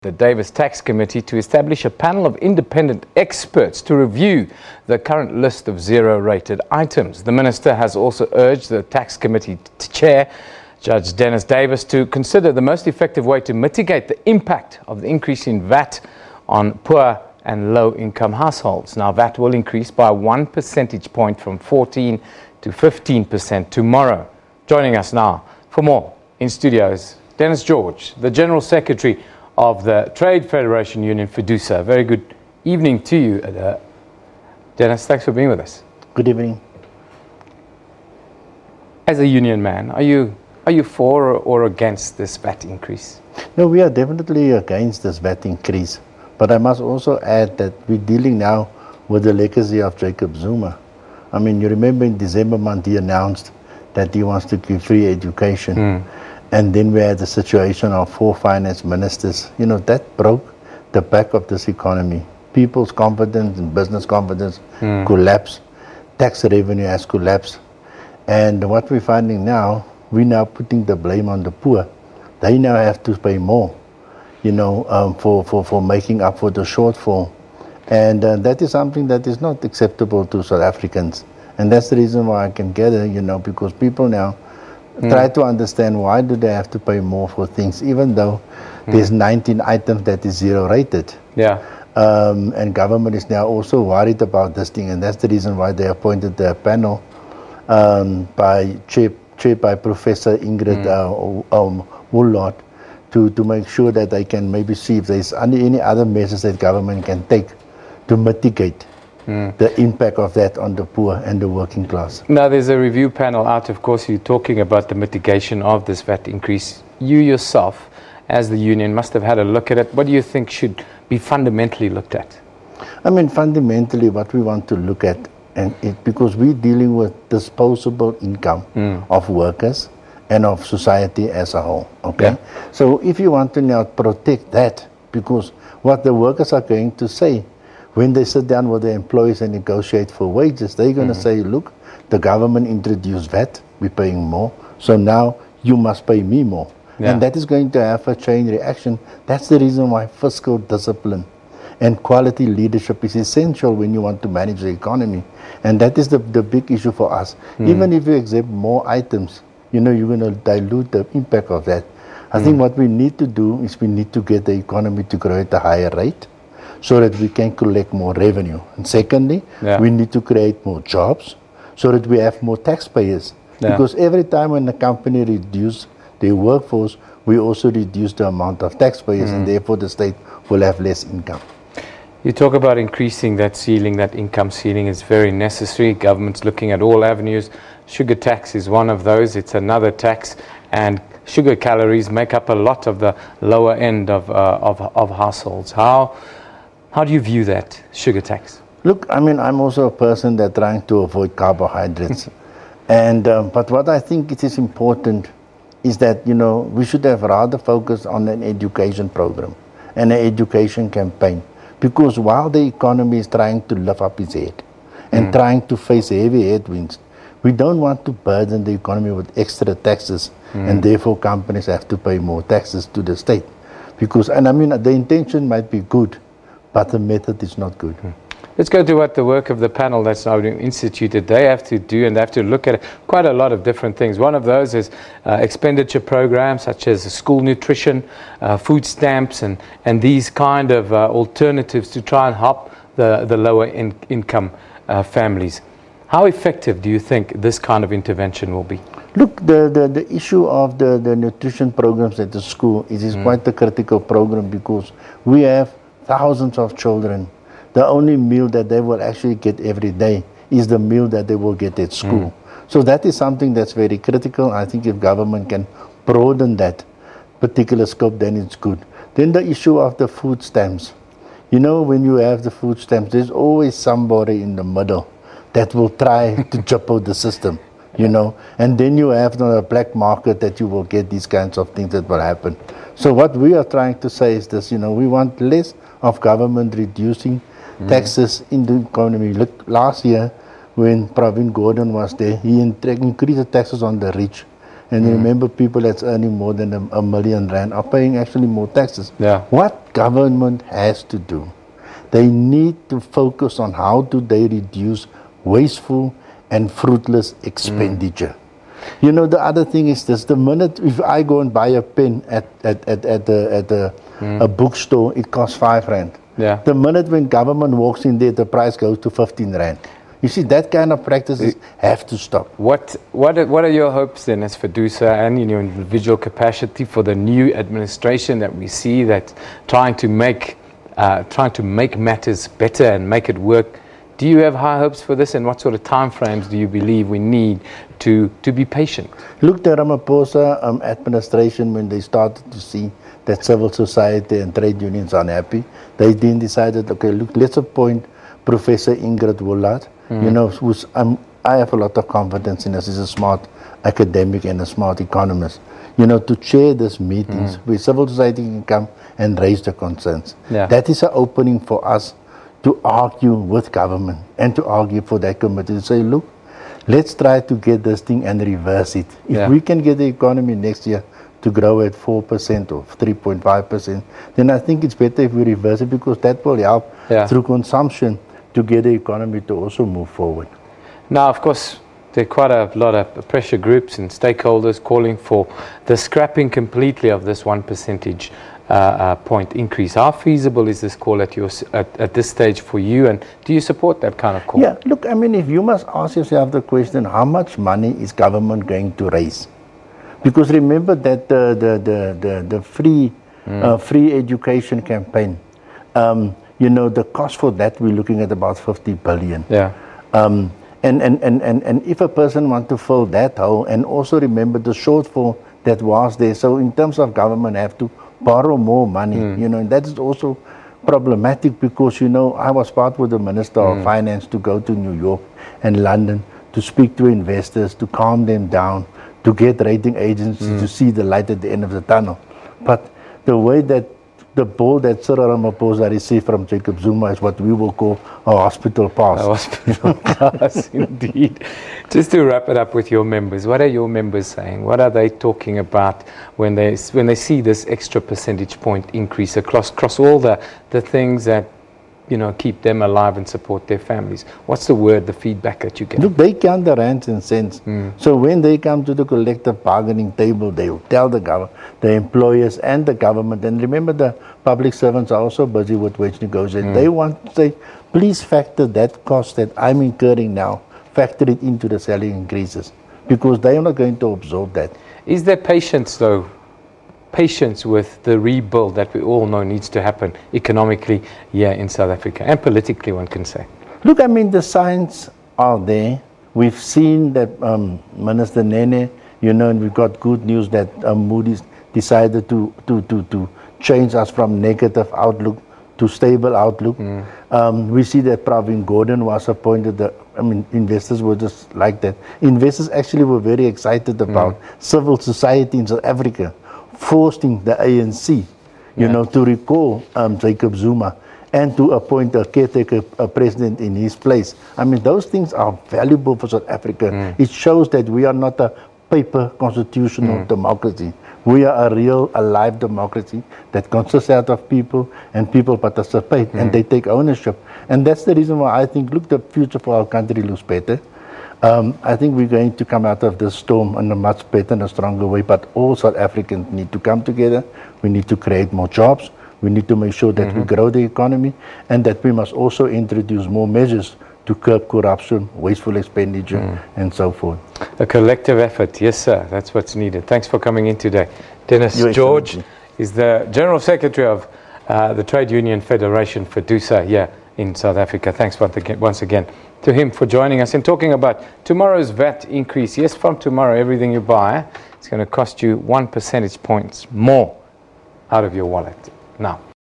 The Davis Tax Committee to establish a panel of independent experts to review the current list of zero-rated items. The Minister has also urged the Tax Committee Chair, Judge Dennis Davis, to consider the most effective way to mitigate the impact of the increase in VAT on poor and low-income households. Now, VAT will increase by 1 percentage point from 14 to 15% tomorrow. Joining us now for more in studios, Dennis George, the General Secretary of the Trade Federation Union, FEDUSA. Very good evening to you, Dennis. Thanks for being with us. Good evening. As a union man, are you for or against this VAT increase? No, we are definitely against this VAT increase. But I must also add that we're dealing now with the legacy of Jacob Zuma. I mean, you remember in December month he announced that he wants to give free education. And then we had the situation of 4 finance ministers. You know, that broke the back of this economy. People's confidence and business confidence collapsed. Tax revenue has collapsed. And what we're finding now, we're now putting the blame on the poor. They now have to pay more, you know, for making up for the shortfall. And that is something that is not acceptable to South Africans. And that's the reason why I can gather, you know, because people now try to understand why do they have to pay more for things, even though there's 19 items that is zero rated. Yeah. And government is now also worried about this thing, and that's the reason why they appointed the panel chaired by Professor Ingrid Woolard to make sure that they can maybe see if there's any other measures that government can take to mitigate the impact of that on the poor and the working class. Now, there's a review panel out, of course. You're talking about the mitigation of this VAT increase. You yourself, as the union, must have had a look at it. What do you think should be fundamentally looked at? I mean, fundamentally, what we want to look at, because we're dealing with disposable income of workers and of society as a whole, okay? Yeah. So if you want to now protect that, because what the workers are going to say, when they sit down with the employees and negotiate for wages, they're going to say, look, the government introduced VAT, we're paying more, so now you must pay me more. Yeah. And that is going to have a chain reaction. That's the reason why fiscal discipline and quality leadership is essential when you want to manage the economy. And that is the big issue for us. Even if you accept more items, you know, you're going to dilute the impact of that. I think what we need to do is we need to get the economy to grow at a higher rate, so that we can collect more revenue. And secondly, we need to create more jobs so that we have more taxpayers. Because every time when a company reduces their workforce, we also reduce the amount of taxpayers, and therefore the state will have less income. You talk about increasing that ceiling, that income ceiling is very necessary. Government's looking at all avenues. Sugar tax is one of those. It's another tax, and sugar calories make up a lot of the lower end of households. How do you view that sugar tax? Look, I mean, I'm also a person that's trying to avoid carbohydrates. But what I think it is important is that, you know, we should have rather focused on an education program and an education campaign. Because while the economy is trying to lift up its head and trying to face heavy headwinds, we don't want to burden the economy with extra taxes, and therefore companies have to pay more taxes to the state. Because, and I mean, the intention might be good, but the method is not good. Let's go to what the work of the panel that's now being instituted, they have to do, and they have to look at quite a lot of different things. One of those is expenditure programs such as school nutrition, food stamps, and these kind of alternatives to try and help the lower income families. How effective do you think this kind of intervention will be? Look, the issue of the nutrition programs at the school is quite a critical program, because we have thousands of children. The only meal that they will actually get every day is the meal that they will get at school. So that is something that's very critical. I think if government can broaden that particular scope, then it's good. Then the issue of the food stamps. You know, when you have the food stamps, there's always somebody in the middle that will try to jump the system, you know. And then you have the black market that you will get these kinds of things that will happen. So what we are trying to say is this, you know, we want less of government reducing taxes in the economy. Look, last year when Pravin Gordhan was there, he increased the taxes on the rich And remember, people that's earning more than a million rand are paying actually more taxes. Yeah. What government has to do, they need to focus on how do they reduce wasteful and fruitless expenditure. You know, the other thing is this: the minute if I go and buy a pen at a bookstore, it costs 5 rand. Yeah. The minute when government walks in there, the price goes to 15 rand. You see, that kind of practices have to stop. What are your hopes then as FEDUSA and in your individual capacity for the new administration that we see that trying to make matters better and make it work? Do you have high hopes for this, and what sort of time frames do you believe we need to be patient? Look, the Ramaphosa administration, when they started to see that civil society and trade unions are unhappy, they then decided, okay, look, let's appoint Professor Ingrid Woolard, you know, who's, I have a lot of confidence in her. She's a smart academic and a smart economist, you know, to chair these meetings where civil society can come and raise the concerns. Yeah. That is an opening for us to argue with government and to argue for that committee to say, look, let's try to get this thing and reverse it. If we can get the economy next year to grow at 4% or 3.5%, then I think it's better if we reverse it, because that will help through consumption to get the economy to also move forward. Now, of course, there are quite a lot of pressure groups and stakeholders calling for the scrapping completely of this 1 percentage point increase. How feasible is this call at this stage for you, and do you support that kind of call? Yeah, look, I mean, if you must ask yourself the question, how much money is government going to raise? Because remember that the free education campaign, you know, the cost for that, we're looking at about 50 billion. Yeah. And if a person wants to fill that hole, and also remember the shortfall that was there, so in terms of government have to borrow more money, you know, and that is also problematic, because, you know, I was part with the Minister of Finance to go to New York and London to speak to investors, to calm them down, to get rating agencies to see the light at the end of the tunnel. But the way that the ball that Cyril Ramaphosa received from Jacob Zuma is what we will call a hospital pass. A hospital pass, indeed. Just to wrap it up with your members, what are your members saying? What are they talking about when they see this extra percentage point increase across all the things that, you know, keep them alive and support their families? What's the word, the feedback that you get? Look, they count the rands and cents. So when they come to the collective bargaining table, they will tell the employers and the government, and remember the public servants are also busy with wage negotiations. They want to say, please factor that cost that I'm incurring now, factor it into the salary increases, because they are not going to absorb that. Is there patience, though? Patience with the rebuild that we all know needs to happen economically here in South Africa, and politically, one can say? Look, I mean, the signs are there. We've seen that Minister Nene, you know, and we've got good news that Moody's decided to change us from negative outlook to stable outlook. We see that Pravin Gordhan was appointed. I mean, investors were just like that. Investors actually were very excited about civil society in South Africa forcing the ANC, you know, to recall Jacob Zuma and to appoint a caretaker president in his place. I mean, those things are valuable for South Africa. It shows that we are not a paper constitutional democracy. We are a real, alive democracy that consists out of people, and people participate and they take ownership. And that's the reason why I think, look, the future for our country looks better. I think we're going to come out of this storm in a much better and a stronger way, but all South Africans need to come together. We need to create more jobs. We need to make sure that we grow the economy, and that we must also introduce more measures to curb corruption, wasteful expenditure, and so forth. A collective effort, yes, sir. That's what's needed. Thanks for coming in today. Dennis George is the General Secretary of the Trade Union Federation, FEDUSA, here in South Africa. Thanks once again to him for joining us and talking about tomorrow's VAT increase. Yes, from tomorrow, everything you buy, it's going to cost you 1 percentage point more out of your wallet. Now,